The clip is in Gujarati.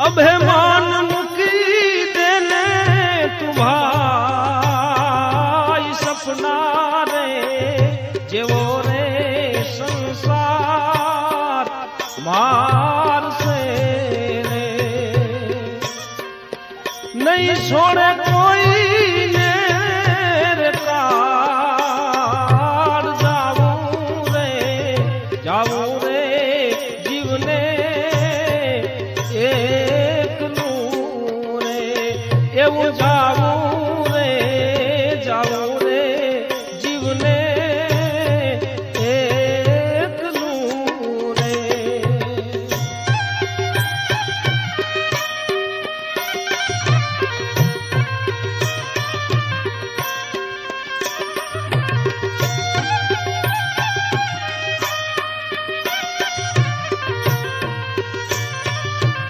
અભિમાન મૂકી દેને તું ભાઈ સપના રે જેવો રે સંસાર મારશે રે નહીં છોડે કોઈને રે કાળ જાવું રે જીવને એકનું રે એવું